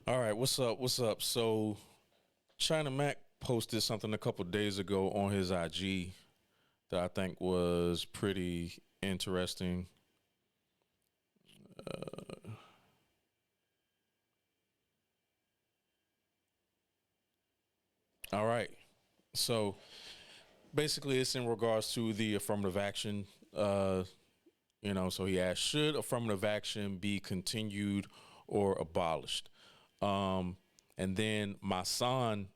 All right, what's up? What's up? So, China Mac posted something a couple days ago on his IG that I think was pretty interesting. All right, so basically, it's in regards to the affirmative action. So he asked, should affirmative action be continued or abolished? And then my son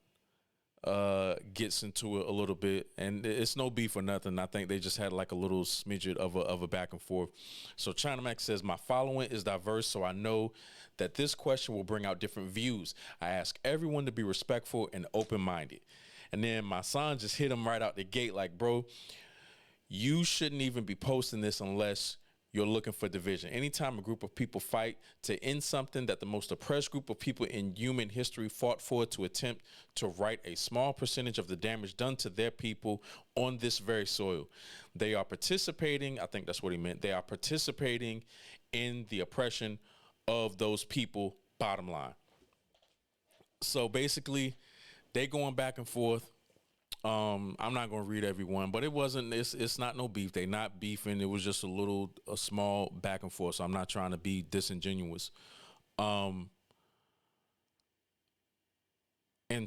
gets into it a little bit, and it's no beef or nothing. I think they just had like a little smidget of a back and forth. So China Mac says, my following is diverse, so I know that this question will bring out different views. I ask everyone to be respectful and open-minded. And then my son just hit him right out the gate like, bro, you shouldn't even be posting this unless you're looking for division. Anytime a group of people fight to end something that the most oppressed group of people in human history fought for, to attempt to right a small percentage of the damage done to their people on this very soil, they are participating, I think that's what he meant, they are participating in the oppression of those people, bottom line. So basically, they going back and forth. I'm not gonna read everyone, but it's not no beef. They not beefing. It was just a small back and forth. So I'm not trying to be disingenuous. In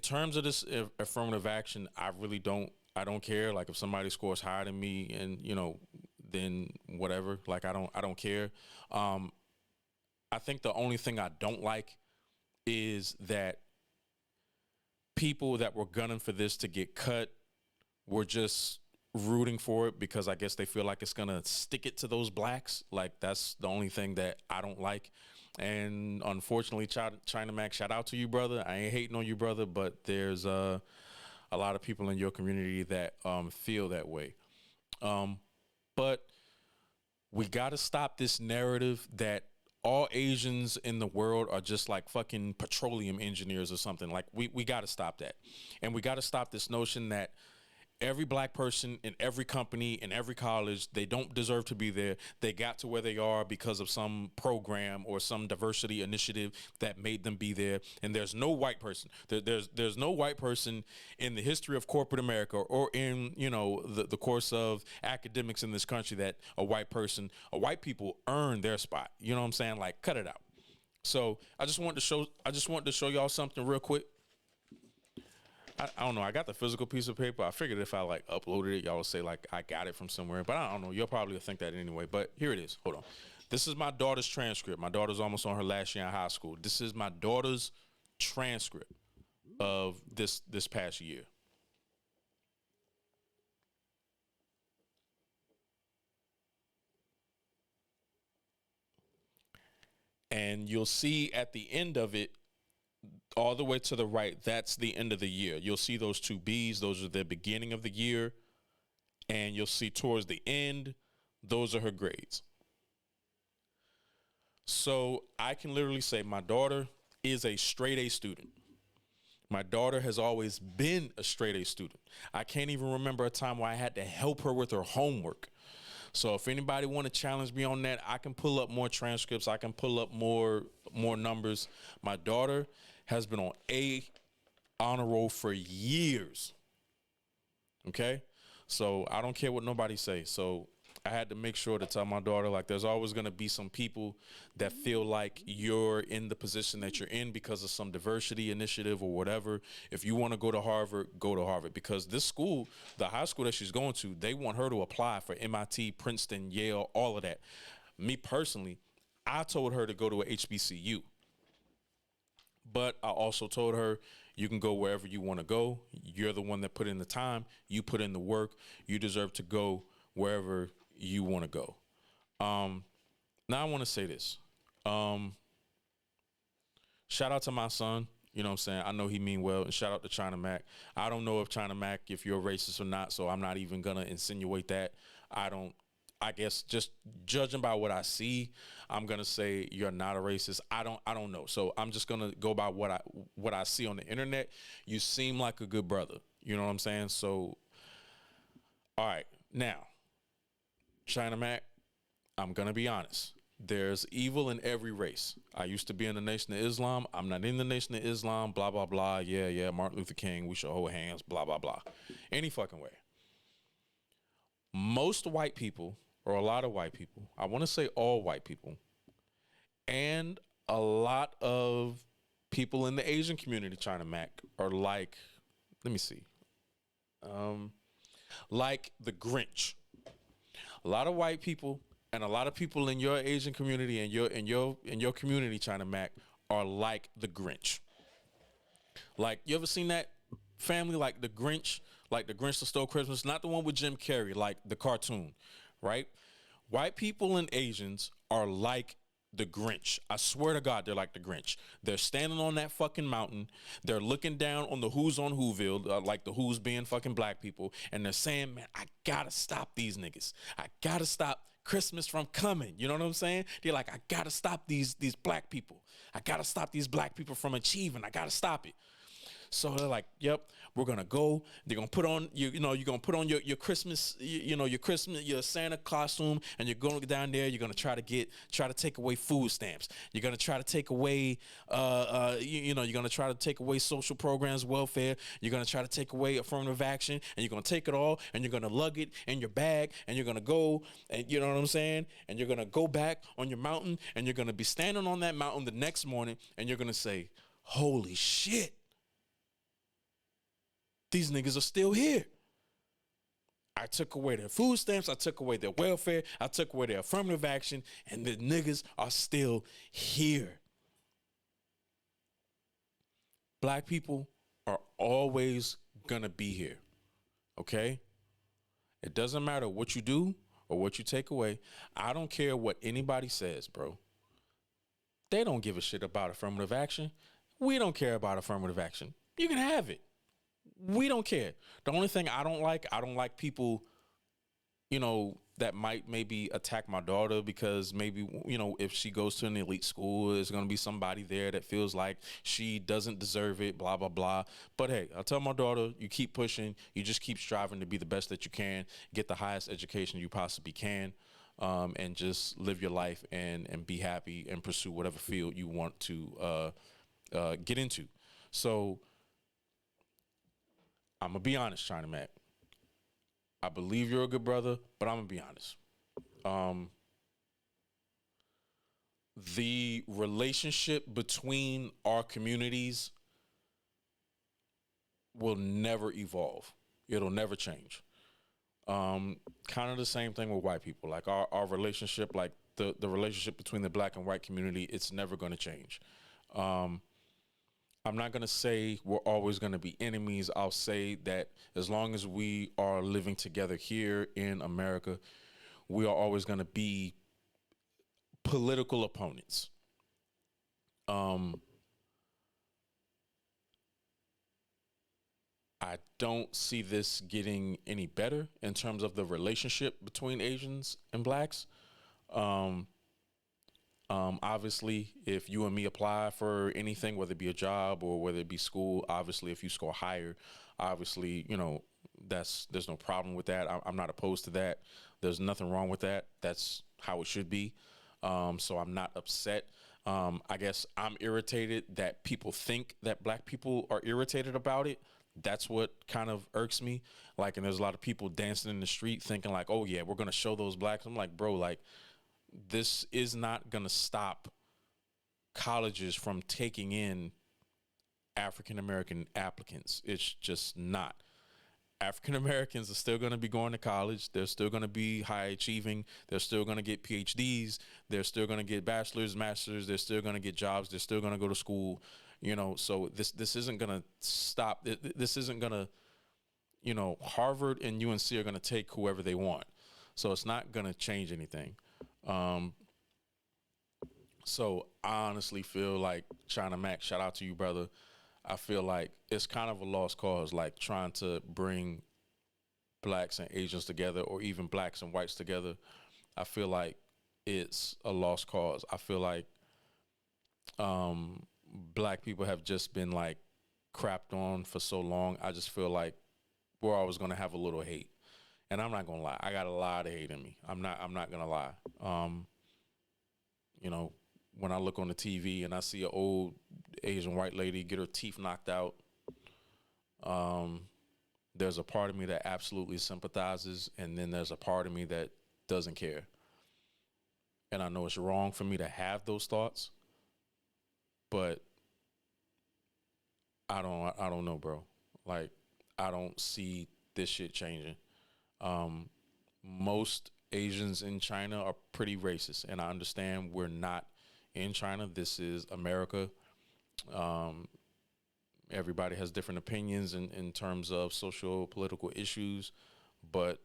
terms of this affirmative action, I don't care. Like if somebody scores higher than me, and then whatever. Like I don't care. I think the only thing I don't like is that people that were gunning for this to get cut were just rooting for it because I guess they feel like it's gonna stick it to those blacks. Like that's the only thing that I don't like. And unfortunately, China Mac, shout out to you, brother. I ain't hating on you, brother, but there's a lot of people in your community that feel that way. But we got to stop this narrative that all Asians in the world are just like fucking petroleum engineers or something. Like we got to stop that. And we got to stop this notion that every black person in every company, in every college, they don't deserve to be there. They got to where they are because of some program or some diversity initiative that made them be there. And there's no white person. There's no white person in the history of corporate America or in, the course of academics in this country that white people earn their spot. You know what I'm saying? Like, cut it out. So I just wanted to show y'all something real quick. I don't know. I got the physical piece of paper. I figured if I like uploaded it, y'all would say like I got it from somewhere. But I don't know. You'll probably think that anyway. But here it is. Hold on. This is my daughter's transcript. My daughter's almost on her last year in high school. This is my daughter's transcript of this past year. And you'll see at the end of it, all the way to the right, that's the end of the year. You'll see those two B's. Those are the beginning of the year. And you'll see towards the end, those are her grades. So I can literally say my daughter is a straight A student. My daughter has always been a straight A student. I can't even remember a time where I had to help her with her homework. So if anybody want to challenge me on that, I can pull up more transcripts. I can pull up more numbers. My daughter has been on A honor roll for years. Okay? So I don't care what nobody say. So I had to make sure to tell my daughter, like, there's always going to be some people that feel like you're in the position that you're in because of some diversity initiative or whatever. If you want to go to Harvard, go to Harvard, because this school, the high school that she's going to, they want her to apply for MIT, Princeton, Yale, all of that. Me personally, I told her to go to a HBCU. But I also told her, you can go wherever you want to go. You're the one that put in the time. You put in the work. You deserve to go wherever you want to go. Now I want to say this. Shout out to my son. You know what I'm saying? I know he mean well. And shout out to China Mac. I don't know if China Mac, if you're racist or not, so I'm not even going to insinuate that. I guess just judging by what I see, I'm gonna say you're not a racist. I don't know. So I'm just gonna go by what I see on the internet. You seem like a good brother. You know what I'm saying? So, all right. Now, China Mac, I'm gonna be honest. There's evil in every race. I used to be in the Nation of Islam. I'm not in the Nation of Islam. Blah, blah, blah. Yeah, yeah. Martin Luther King. We should hold hands. Blah, blah, blah. Any fucking way. Most white people, or a lot of white people, I want to say all white people, and a lot of people in the Asian community, China Mac, are like, let me see, like the Grinch. A lot of white people and a lot of people in your Asian community and your community, China Mac, are like the Grinch. Like, you ever seen that family, like the Grinch, that stole Christmas? Not the one with Jim Carrey, like the cartoon, right? White people and Asians are like the Grinch. I swear to God, they're like the Grinch. They're standing on that fucking mountain. They're looking down on the Who's on Whoville, like the Who's being fucking black people. And they're saying, man, I gotta stop these niggas. I gotta stop Christmas from coming. You know what I'm saying? They're like, I gotta stop these black people. I gotta stop these black people from achieving. I gotta stop it. So they're like, yep, we're gonna go. They're gonna put on you're gonna put on your Christmas, your Santa costume, and you're going down there. You're gonna try to take away food stamps. You're gonna try to take away, you're gonna try to take away social programs, welfare. You're gonna try to take away affirmative action, and you're gonna take it all, and you're gonna lug it in your bag, and you're gonna go, and you know what I'm saying? And you're gonna go back on your mountain, and you're gonna be standing on that mountain the next morning, and you're gonna say, holy shit. These niggas are still here. I took away their food stamps. I took away their welfare. I took away their affirmative action. And the niggas are still here. Black people are always going to be here. Okay? It doesn't matter what you do or what you take away. I don't care what anybody says, bro. They don't give a shit about affirmative action. We don't care about affirmative action. You can have it. We don't care. The only thing I don't like people, that might maybe attack my daughter because maybe, if she goes to an elite school, there's going to be somebody there that feels like she doesn't deserve it, blah, blah, blah. But hey, I'll tell my daughter, you keep pushing, you just keep striving to be the best that you can, get the highest education you possibly can, and just live your life and be happy and pursue whatever field you want to get into. So I'm going to be honest, China Mac. I believe you're a good brother, but I'm going to be honest. The relationship between our communities will never evolve. It'll never change. Kind of the same thing with white people. Like our relationship, like the relationship between the black and white community, it's never going to change. I'm not going to say we're always going to be enemies. I'll say that as long as we are living together here in America, we are always going to be political opponents. I don't see this getting any better in terms of the relationship between Asians and blacks. Obviously, if you and me apply for anything, whether it be a job or whether it be school, obviously, if you score higher, obviously, there's no problem with that. I'm not opposed to that. There's nothing wrong with that. That's how it should be. So I'm not upset. I guess I'm irritated that people think that black people are irritated about it. That's what kind of irks me. Like, and there's a lot of people dancing in the street thinking like, oh yeah, we're going to show those blacks. I'm like, bro, like, this is not going to stop colleges from taking in African-American applicants. It's just not. African-Americans are still going to be going to college. They're still going to be high achieving. They're still going to get PhDs. They're still going to get bachelor's, master's. They're still going to get jobs. They're still going to go to school. So this isn't going to stop. This isn't going to, Harvard and UNC are going to take whoever they want. So it's not going to change anything. So I honestly feel like, China Mac, shout out to you, brother. I feel like it's kind of a lost cause, like trying to bring blacks and Asians together or even blacks and whites together. I feel like it's a lost cause. I feel like black people have just been like crapped on for so long. I just feel like we're always going to have a little hate. And I'm not going to lie. I got a lot of hate in me. I'm not going to lie. You know, when I look on the TV and I see an old Asian white lady get her teeth knocked out, um, there's a part of me that absolutely sympathizes, and then there's a part of me that doesn't care. And I know it's wrong for me to have those thoughts, but I don't know, bro. Like, I don't see this shit changing. Um, Most Asians in China are pretty racist, and I understand we're not in China. This is America. Um, Everybody has different opinions in terms of social political issues, but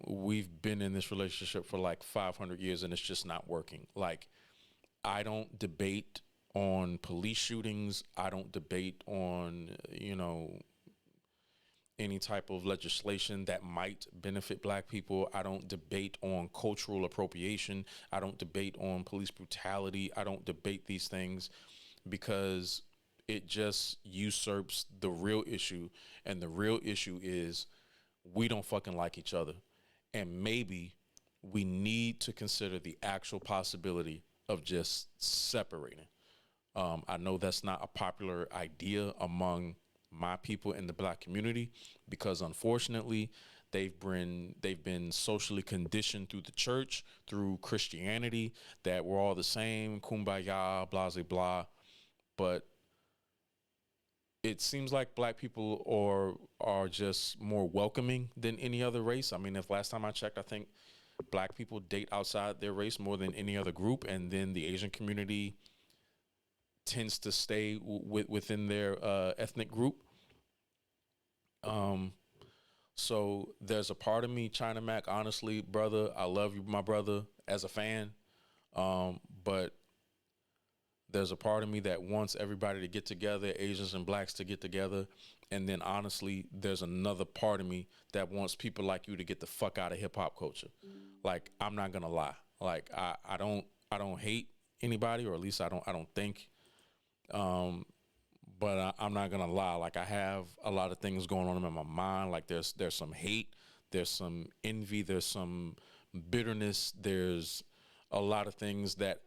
we've been in this relationship for like 500 years, and it's just not working. Like, I don't debate on police shootings. I don't debate on, any type of legislation that might benefit black people. I don't debate on cultural appropriation. I don't debate on police brutality. I don't debate these things because it just usurps the real issue. And the real issue is we don't fucking like each other. And maybe we need to consider the actual possibility of just separating. I know that's not a popular idea among my people in the black community because unfortunately they've been socially conditioned through the church, through Christianity, that we're all the same, kumbaya, blah blah blah. But it seems like black people are just more welcoming than any other race. I mean, if last time I checked, I think black people date outside their race more than any other group, and then the Asian community tends to stay within their ethnic group. Um, so there's a part of me, China Mac, honestly, brother, I love you, my brother, as a fan. But there's a part of me that wants everybody to get together, Asians and blacks to get together. And then honestly, there's another part of me that wants people like you to get the fuck out of hip hop culture. Like, I'm not gonna lie. Like, I don't hate anybody, or at least I don't think. But I'm not gonna lie. Like, I have a lot of things going on in my mind. Like, there's some hate, there's some envy, there's some bitterness, there's a lot of things that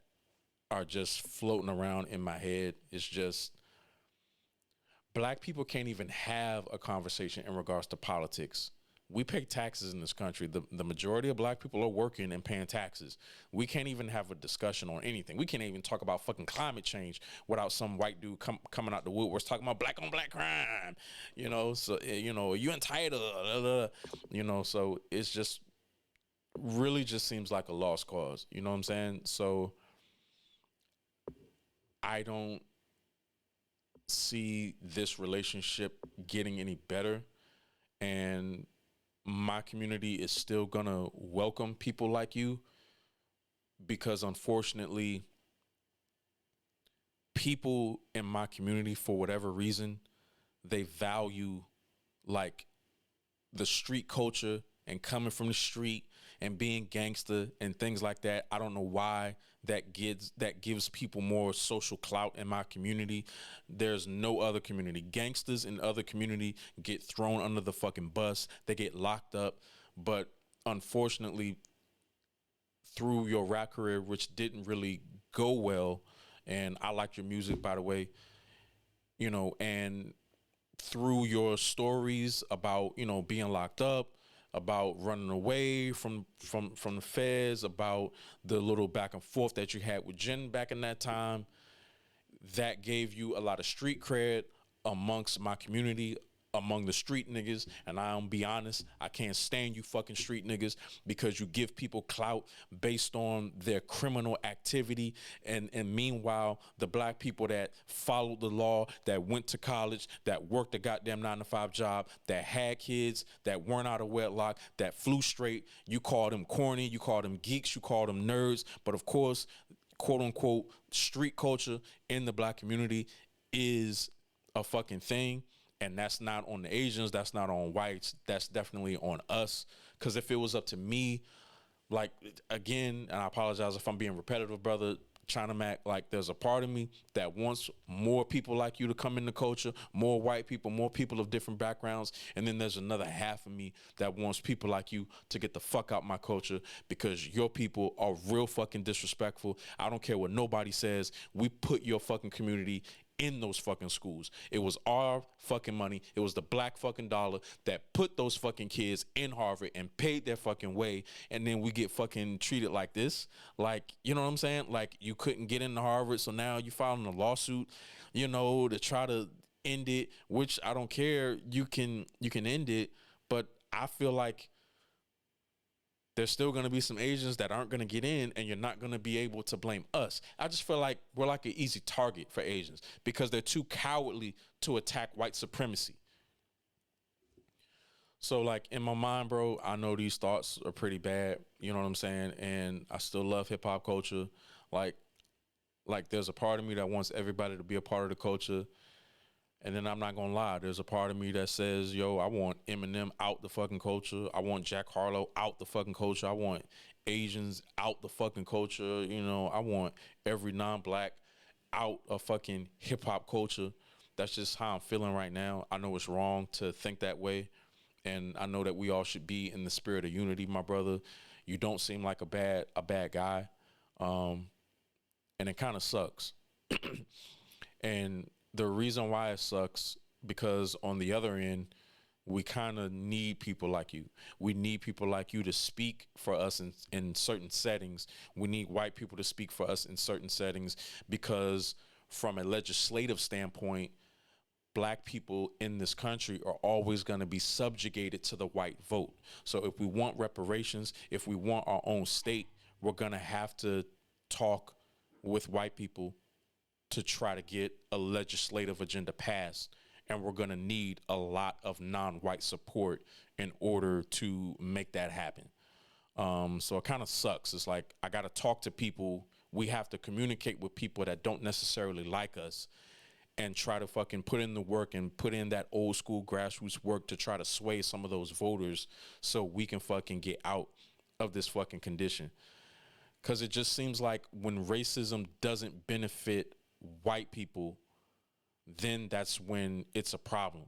are just floating around in my head. It's just black people can't even have a conversation in regards to politics. We pay taxes in this country. The majority of black people are working and paying taxes. We can't even have a discussion on anything. We can't even talk about fucking climate change without some white dude coming out the woodworks talking about black on black crime. So are you entitled? So it's just really just seems like a lost cause. You know what I'm saying? So I don't see this relationship getting any better, and my community is still gonna welcome people like you because unfortunately people in my community, for whatever reason, they value like the street culture and coming from the street and being gangster and things like that. I don't know why that gives people more social clout in my community. There's no other community. Gangsters in other community get thrown under the fucking bus. They get locked up. But unfortunately, through your rap career, which didn't really go well, and I like your music, by the way, and through your stories about, being locked up, about running away from the feds, about the little back and forth that you had with Jen back in that time, that gave you a lot of street cred amongst my community, among the street niggas. And I'll be honest, I can't stand you fucking street niggas because you give people clout based on their criminal activity. And meanwhile, the black people that followed the law, that went to college, that worked a goddamn 9-to-5 job, that had kids, that weren't out of wedlock, that flew straight, you call them corny, you call them geeks, you call them nerds. But of course, quote unquote, street culture in the black community is a fucking thing. And that's not on the Asians, that's not on whites, that's definitely on us. Because if it was up to me, like, again, and I apologize if I'm being repetitive, brother, China Mac, like there's a part of me that wants more people like you to come in the culture, more white people, more people of different backgrounds. And then there's another half of me that wants people like you to get the fuck out my culture because your people are real fucking disrespectful. I don't care what nobody says. We put your fucking community in those fucking schools. It was our fucking money. It was the black fucking dollar that put those fucking kids in Harvard and paid their fucking way. And then we get fucking treated like this. Like, you know what I'm saying? Like you couldn't get into Harvard. So now you filing a lawsuit, you know, to try to end it, which I don't care. You can end it. But I feel like there's still going to be some Asians that aren't going to get in, and you're not going to be able to blame us. I just feel like we're like an easy target for Asians because they're too cowardly to attack white supremacy. So like in my mind, bro, I know these thoughts are pretty bad. You know what I'm saying? And I still love hip hop culture. Like there's a part of me that wants everybody to be a part of the culture. And then I'm not gonna lie, there's a part of me that says, yo, I want Eminem out the fucking culture. I want Jack Harlow out the fucking culture. I want Asians out the fucking culture. You know, I want every non-black out of fucking hip hop culture. That's just how I'm feeling right now. I know it's wrong to think that way. And I know that we all should be in the spirit of unity, my brother. You don't seem like a bad guy. And it kind of sucks. And the reason why it sucks, because on the other end, we kind of need people like you. We need people like you to speak for us in certain settings. We need white people to speak for us in certain settings because from a legislative standpoint, black people in this country are always going to be subjugated to the white vote. So if we want reparations, if we want our own state, we're going to have to talk with white people to try to get a legislative agenda passed. And we're going to need a lot of non-white support in order to make that happen. So it kind of sucks. It's like I got to talk to people. We have to communicate with people that don't necessarily like us and try to fucking put in the work and put in that old school grassroots work to try to sway some of those voters so we can fucking get out of this fucking condition. Because it just seems like when racism doesn't benefit white people, then that's when it's a problem.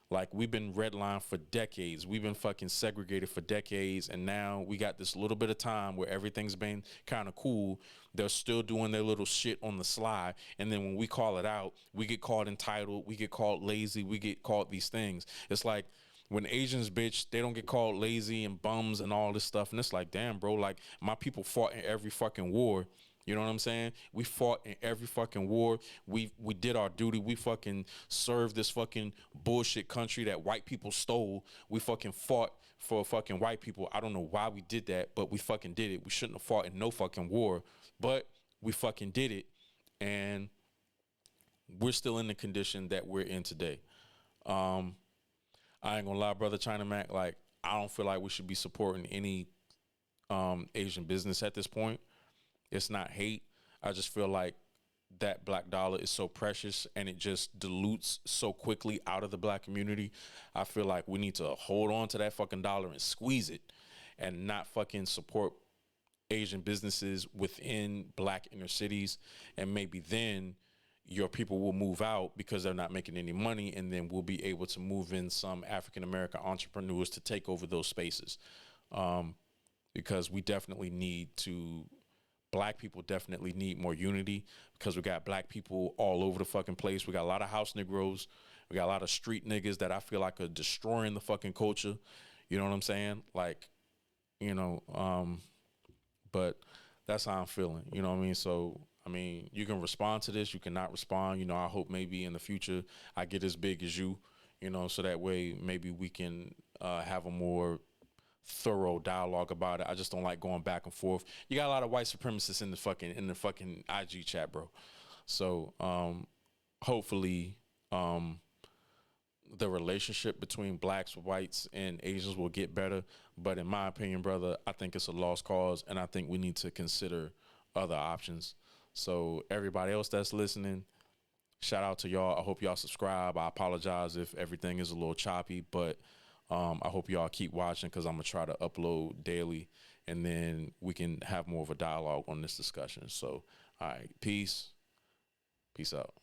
Like we've been redlined for decades. We've been fucking segregated for decades. And now we got this little bit of time where everything's been kind of cool. They're still doing their little shit on the sly. And then when we call it out, we get called entitled. We get called lazy. We get called these things. It's like when Asians bitch, they don't get called lazy and bums and all this stuff. And it's like, damn, bro, like my people fought in every fucking war. You know what I'm saying? We fought in every fucking war. We did our duty. We fucking served this fucking bullshit country that white people stole. We fucking fought for fucking white people. I don't know why we did that, but we fucking did it. We shouldn't have fought in no fucking war, but we fucking did it. And we're still in the condition that we're in today. I ain't gonna lie, brother China Mac, like I don't feel like we should be supporting any Asian business at this point. It's not hate. I just feel like that black dollar is so precious and it just dilutes so quickly out of the black community. I feel like we need to hold on to that fucking dollar and squeeze it and not fucking support Asian businesses within black inner cities. And maybe then your people will move out because they're not making any money. And then we'll be able to move in some African-American entrepreneurs to take over those spaces. Because we definitely need to, black people definitely need more unity because we got black people all over the fucking place. We got a lot of house Negroes. We got a lot of street niggas that I feel like are destroying the fucking culture. You know what I'm saying? Like, you know, but that's how I'm feeling. You know what I mean? So, I mean, you can respond to this. You cannot respond. You know, I hope maybe in the future I get as big as you, you know, so that way maybe we can have a more thorough dialogue about it. I just don't like going back and forth. You got a lot of white supremacists in the fucking IG chat, bro. So hopefully the relationship between blacks, whites, and Asians will get better. But in my opinion, brother, I think it's a lost cause, and I think we need to consider other options. So everybody else that's listening, shout out to y'all. I hope y'all subscribe. I apologize if everything is a little choppy, but I hope y'all keep watching because I'm going to try to upload daily, and then we can have more of a dialogue on this discussion. So All right. Peace. Peace out.